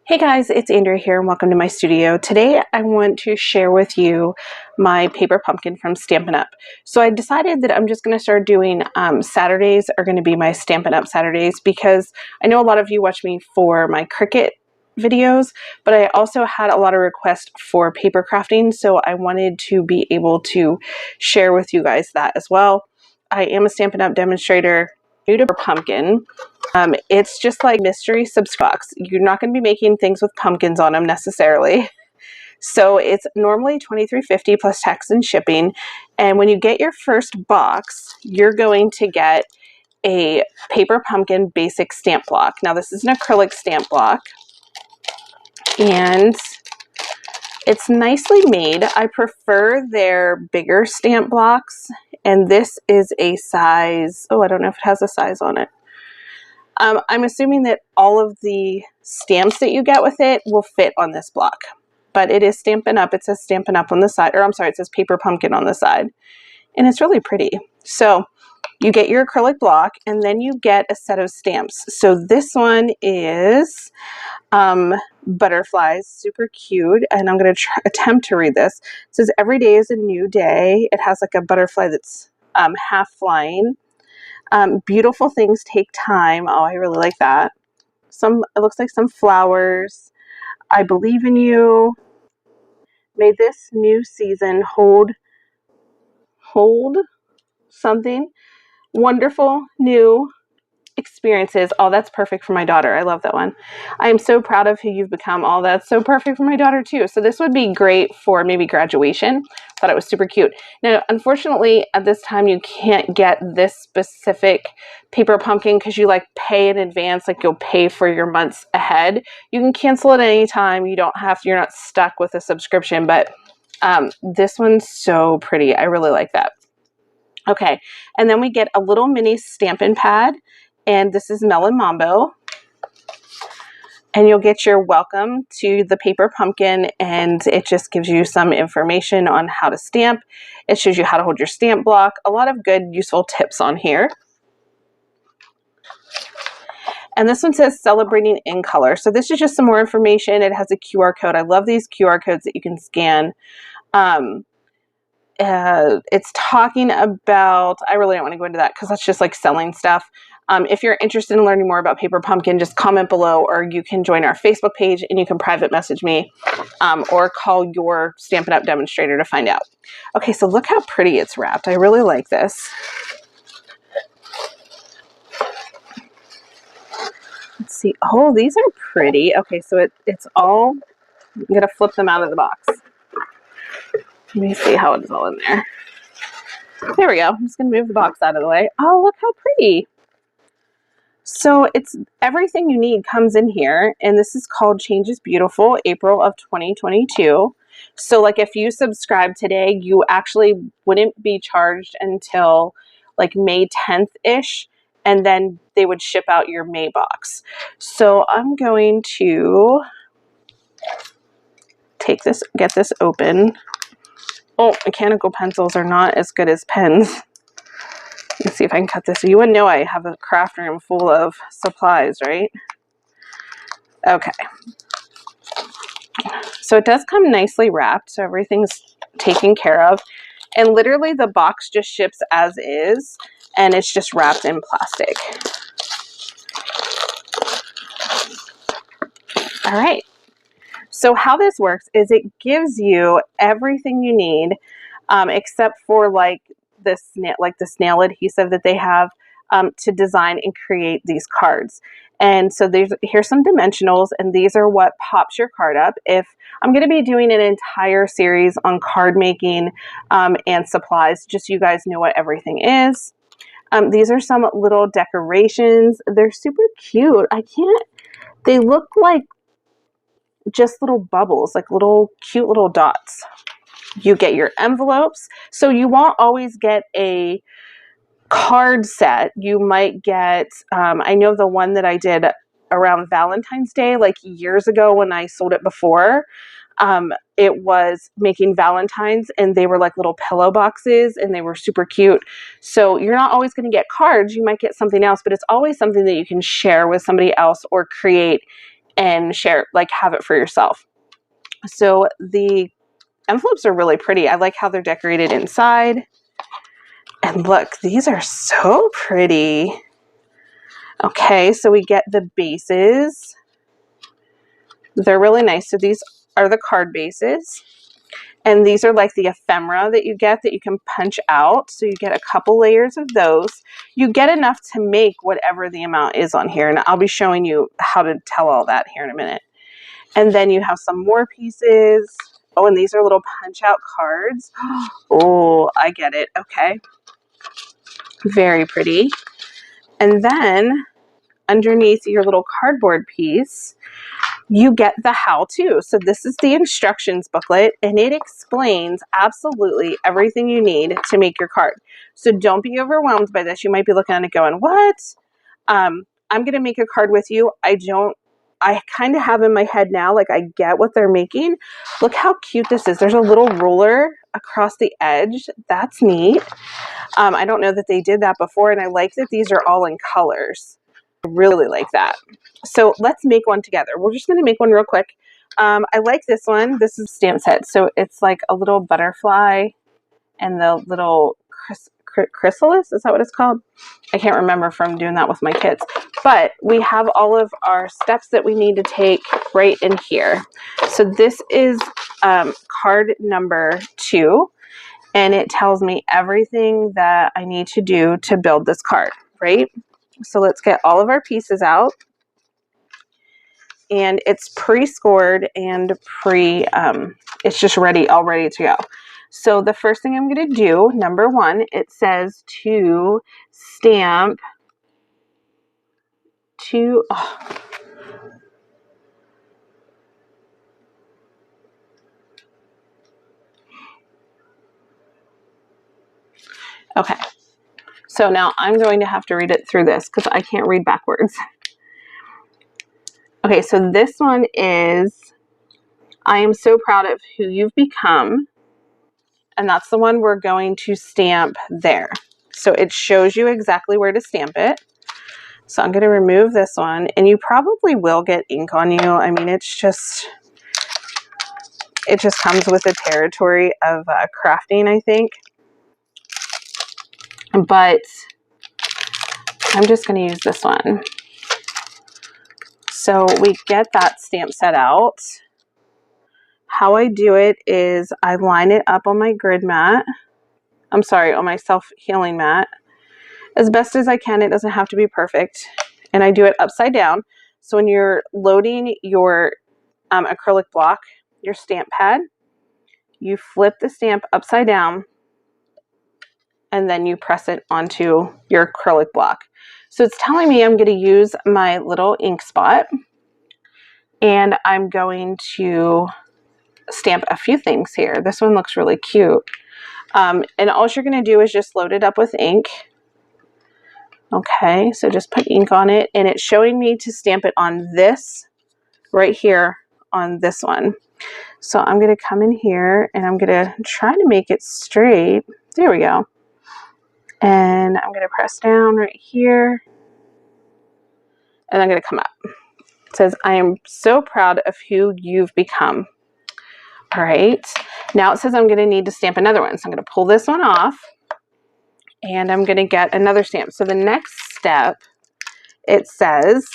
Hey guys, it's Andrea here and welcome to my studio. Today I want to share with you my paper pumpkin from Stampin' Up. So I decided that I'm just going to start doing Saturdays are going to be my Stampin' Up Saturdays because I know a lot of you watch me for my Cricut videos, but I also had a lot of requests for paper crafting, so I wanted to be able to share with you guys that as well. I am a Stampin' Up demonstrator, new to pumpkin. It's just like mystery subbox. You're not going to be making things with pumpkins on them necessarily. So it's normally $23.50 plus tax and shipping. And when you get your first box, you're going to get a paper pumpkin basic stamp block. Now this is an acrylic stamp block and it's nicely made. I prefer their bigger stamp blocks, and this is a size, I don't know if it has a size on it. I'm assuming that all of the stamps that you get with it will fit on this block, but it is Stampin' Up. It says Stampin' Up on the side, or I'm sorry, it says Paper Pumpkin on the side, and it's really pretty. So you get your acrylic block, and then you get a set of stamps. So this one is butterflies, super cute, and I'm going to attempt to read this. It says, "Every day is a new day." It has like a butterfly that's half flying. Beautiful things take time. Oh, I really like that. It looks like some flowers. I believe in you. May this new season hold something wonderful, new experiences. Oh, that's perfect for my daughter. I love that one. I am so proud of who you've become. Oh, that's so perfect for my daughter too. So this would be great for maybe graduation. Thought it was super cute. Now, unfortunately, at this time, you can't get this specific paper pumpkin because you like pay in advance, like you'll pay for your months ahead. You can cancel it at any time. You don't have to, you're not stuck with a subscription, but this one's so pretty. I really like that. Okay, and then we get a little mini Stampin' pad, and this is Melon Mambo. And you'll get your welcome to the paper pumpkin, and it just gives you some information on how to stamp. It shows you how to hold your stamp block. A lot of good, useful tips on here. And this one says celebrating in color. So this is just some more information. It has a QR code. I love these QR codes that you can scan. It's talking about, I really don't want to go into that because that's just like selling stuff. If you're interested in learning more about Paper Pumpkin, just comment below, or you can join our Facebook page and you can private message me or call your Stampin' Up demonstrator to find out. Okay, so look how pretty it's wrapped. I really like this. Let's see. Oh, these are pretty. Okay, so it's all, I'm going to flip them out of the box. Let me see how it's all in there. There we go. I'm just going to move the box out of the way. Oh, look how pretty. So it's everything you need comes in here, and this is called Change is Beautiful, April of 2022. So like if you subscribe today, you actually wouldn't be charged until like May 10th-ish, and then they would ship out your May box. So I'm going to get this open. Oh, mechanical pencils are not as good as pens. Let's see if I can cut this. You wouldn't know I have a craft room full of supplies, right? Okay. So it does come nicely wrapped, so everything's taken care of. And literally the box just ships as is, and it's just wrapped in plastic. All right. So how this works is it gives you everything you need, except for like the snail adhesive that they have to design and create these cards. And so here's some dimensionals, and these are what pops your card up. If I'm going to be doing an entire series on card making and supplies, just so you guys know what everything is. These are some little decorations. They're super cute. They look like just little bubbles, like cute little dots. You get your envelopes. So you won't always get a card set. You might get, I know the one that I did around Valentine's Day, like years ago when I sold it before, it was making Valentines, and they were like little pillow boxes, and they were super cute. So you're not always going to get cards. You might get something else, but it's always something that you can share with somebody else or create and share, like have it for yourself. So the envelopes are really pretty. I like how they're decorated inside. And look, these are so pretty. Okay, so we get the bases. They're really nice. So these are the card bases. And these are like the ephemera that you get that you can punch out. So you get a couple layers of those. You get enough to make whatever the amount is on here. And I'll be showing you how to tell all that here in a minute. And then you have some more pieces. Oh, and these are little punch out cards. Oh, I get it. Okay. Very pretty. And then underneath your little cardboard piece, you get the how-to. So this is the instructions booklet, and it explains absolutely everything you need to make your card. So don't be overwhelmed by this. You might be looking at it going, what? I'm going to make a card with you. I kind of have in my head now, like I get what they're making. Look how cute this is. There's a little ruler across the edge. That's neat. I don't know that they did that before, and I like that these are all in colors. I really like that. So let's make one together. We're just going to make one real quick. I like this one. This is a stamp set. So it's like a little butterfly and the little chrysalis. Is that what it's called? I can't remember from doing that with my kids. But we have all of our steps that we need to take right in here. So this is card number 2. And it tells me everything that I need to do to build this card, right? So let's get all of our pieces out. And it's pre-scored and it's just all ready to go. So the first thing I'm going to do, number 1, it says to stamp to, okay. So now I'm going to have to read it through this because I can't read backwards. Okay, so this one is, I am so proud of who you've become. And that's the one we're going to stamp there. So it shows you exactly where to stamp it. So I'm going to remove this one. And you probably will get ink on you. I mean, it just comes with the territory of crafting, I think. But I'm just going to use this one. So we get that stamp set out. How I do it is I line it up on my grid mat. I'm sorry, on my self-healing mat. As best as I can. It doesn't have to be perfect. And I do it upside down. So when you're loading your acrylic block, your stamp pad, you flip the stamp upside down and then you press it onto your acrylic block. So it's telling me I'm going to use my little ink spot and I'm going to stamp a few things here. This one looks really cute. And all you're going to do is just load it up with ink. Okay, so just put ink on it, and it's showing me to stamp it on this right here on this one. So I'm going to come in here and I'm going to try to make it straight. There we go. And I'm going to press down right here and I'm going to come up. It says, I am so proud of who you've become. All right. Now it says I'm going to need to stamp another one. So I'm going to pull this one off and I'm going to get another stamp. So the next step, it says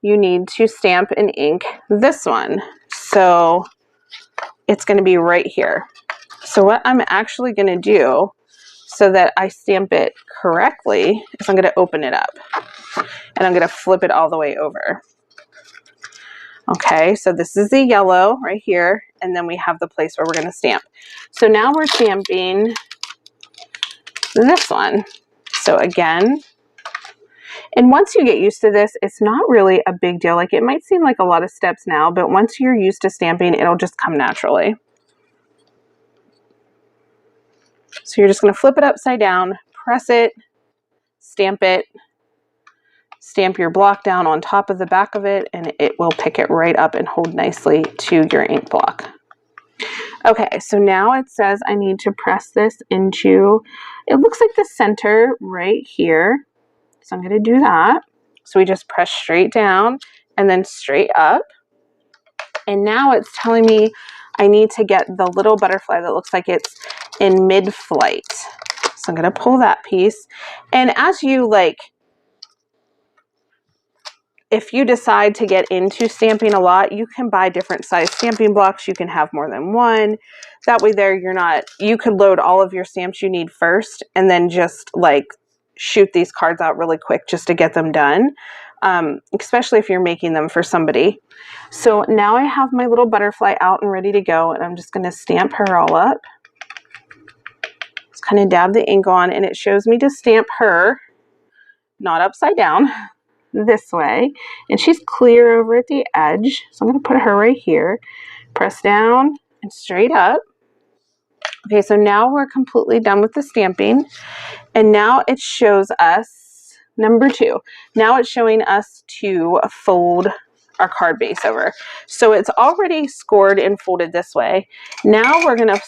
you need to stamp and ink this one. So it's going to be right here. So what I'm actually going to do so that I stamp it correctly is I'm going to open it up and I'm going to flip it all the way over. Okay, so this is the yellow right here, and then we have the place where we're going to stamp. So now we're stamping this one. So again, and once you get used to this, it's not really a big deal. Like, it might seem like a lot of steps now, but once you're used to stamping, it'll just come naturally. So you're just going to flip it upside down, press it, stamp your block down on top of the back of it, and it will pick it right up and hold nicely to your ink block. Okay, so now it says I need to press this into, it looks like the center right here. So I'm going to do that. So we just press straight down and then straight up. And now it's telling me I need to get the little butterfly that looks like it's in mid-flight. So I'm going to pull that piece. And as you like, if you decide to get into stamping a lot, you can buy different size stamping blocks. You can have more than one. That way there, you could load all of your stamps you need first and then just like shoot these cards out really quick just to get them done. Especially if you're making them for somebody. So now I have my little butterfly out and ready to go, and I'm just going to stamp her all up. Just kind of dab the ink on, and it shows me to stamp her, not upside down, this way. And she's clear over at the edge, so I'm going to put her right here. Press down and straight up. Okay, so now we're completely done with the stamping, and now it shows us number 2. Now it's showing us to fold our card base over. So it's already scored and folded this way. Now we're going to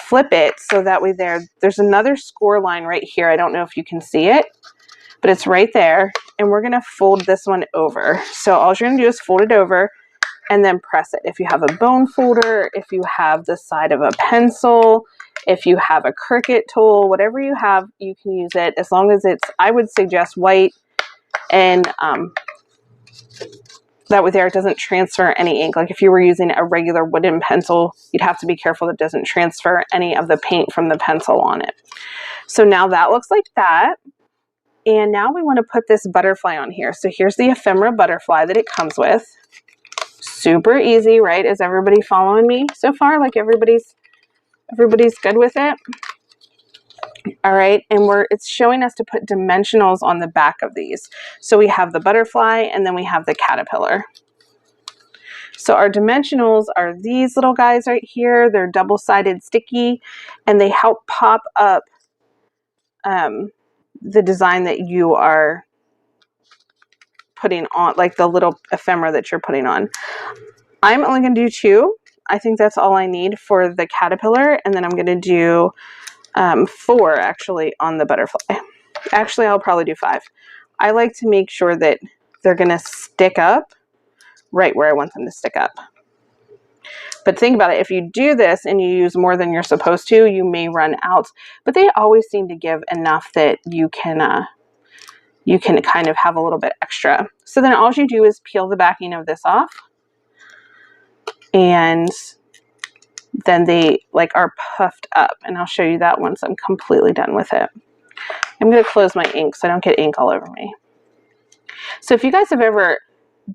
flip it so that way there's another score line right here. I don't know if you can see it, but it's right there. And we're going to fold this one over. So all you're going to do is fold it over and then press it. If you have a bone folder, if you have the side of a pencil, if you have a Cricut tool, whatever you have, you can use it as long as it's, I would suggest white, and that way there it doesn't transfer any ink. Like if you were using a regular wooden pencil, you'd have to be careful that it doesn't transfer any of the paint from the pencil on it. So now that looks like that. And now we want to put this butterfly on here. So here's the ephemera butterfly that it comes with. Super easy, right? Is everybody following me so far? Like everybody's good with it? All right, and it's showing us to put dimensionals on the back of these. So we have the butterfly and then we have the caterpillar. So our dimensionals are these little guys right here. They're double-sided sticky, and they help pop up the design that you are putting on, like the little ephemera that you're putting on. I'm only going to do 2. I think that's all I need for the caterpillar, and then I'm going to do 4 actually on the butterfly. Actually, I'll probably do 5. I like to make sure that they're going to stick up right where I want them to stick up. But think about it. If you do this and you use more than you're supposed to, you may run out. But they always seem to give enough that you can kind of have a little bit extra. So then all you do is peel the backing of this off. And then they like are puffed up, and I'll show you that once I'm completely done with it. I'm going to close my ink so I don't get ink all over me. So if you guys have ever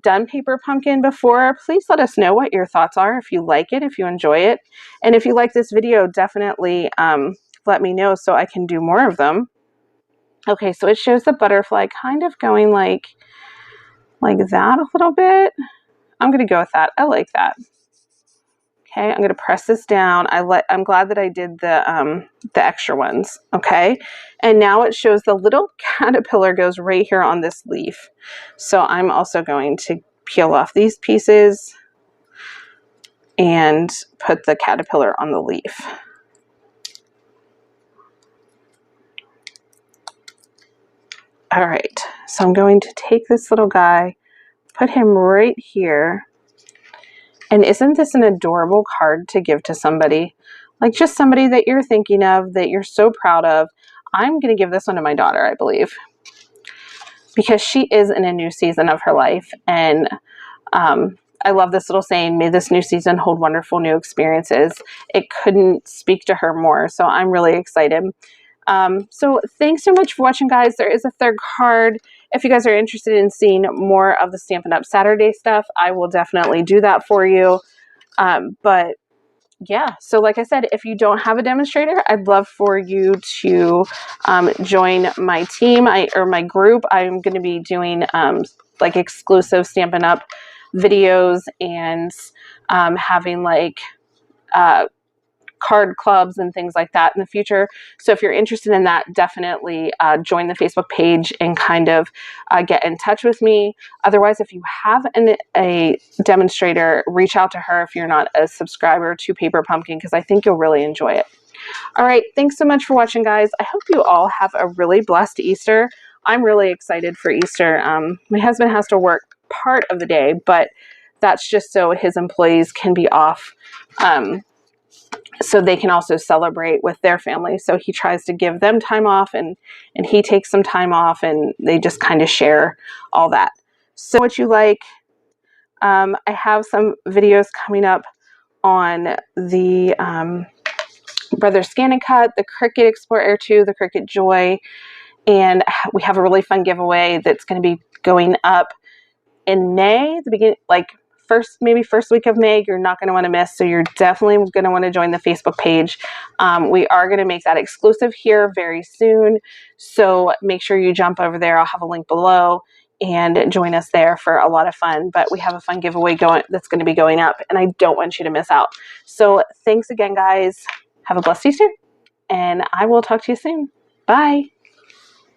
done paper pumpkin before, please let us know what your thoughts are, if you like it, if you enjoy it, and if you like this video, definitely let me know so I can do more of them. Okay, so it shows the butterfly kind of going like that a little bit. I'm going to go with that. I like that. Okay, I'm going to press this down. I'm glad that I did the extra ones. Okay, and now it shows the little caterpillar goes right here on this leaf. So I'm also going to peel off these pieces and put the caterpillar on the leaf. All right, so I'm going to take this little guy, put him right here. And isn't this an adorable card to give to somebody? Like just somebody that you're thinking of, that you're so proud of. I'm going to give this one to my daughter, I believe, because she is in a new season of her life. And I love this little saying, may this new season hold wonderful new experiences. It couldn't speak to her more. So I'm really excited. So thanks so much for watching, guys. There is a third card. If you guys are interested in seeing more of the Stampin' Up! Saturday stuff, I will definitely do that for you. But yeah, so like I said, if you don't have a demonstrator, I'd love for you to join my team or my group. I'm going to be doing like exclusive Stampin' Up! Videos and having like card clubs and things like that in the future. So if you're interested in that, definitely join the Facebook page and kind of get in touch with me. Otherwise, if you have a demonstrator, reach out to her if you're not a subscriber to Paper Pumpkin, because I think you'll really enjoy it. All right, thanks so much for watching, guys. I hope you all have a really blessed Easter. I'm really excited for Easter. My husband has to work part of the day, but that's just so his employees can be off, so they can also celebrate with their family. So he tries to give them time off, and he takes some time off, and they just kind of share all that. So what you like, I have some videos coming up on the Brother Scan and Cut, the Cricut Explore Air 2, the Cricut Joy, and we have a really fun giveaway that's going to be going up in May, the beginning, like maybe first week of May. You're not going to want to miss, so you're definitely going to want to join the Facebook page. We are going to make that exclusive here very soon, so make sure you jump over there. I'll have a link below, and join us there for a lot of fun. But we have a fun giveaway that's going to be going up, and I don't want you to miss out. So thanks again, guys. Have a blessed Easter, and I will talk to you soon. Bye.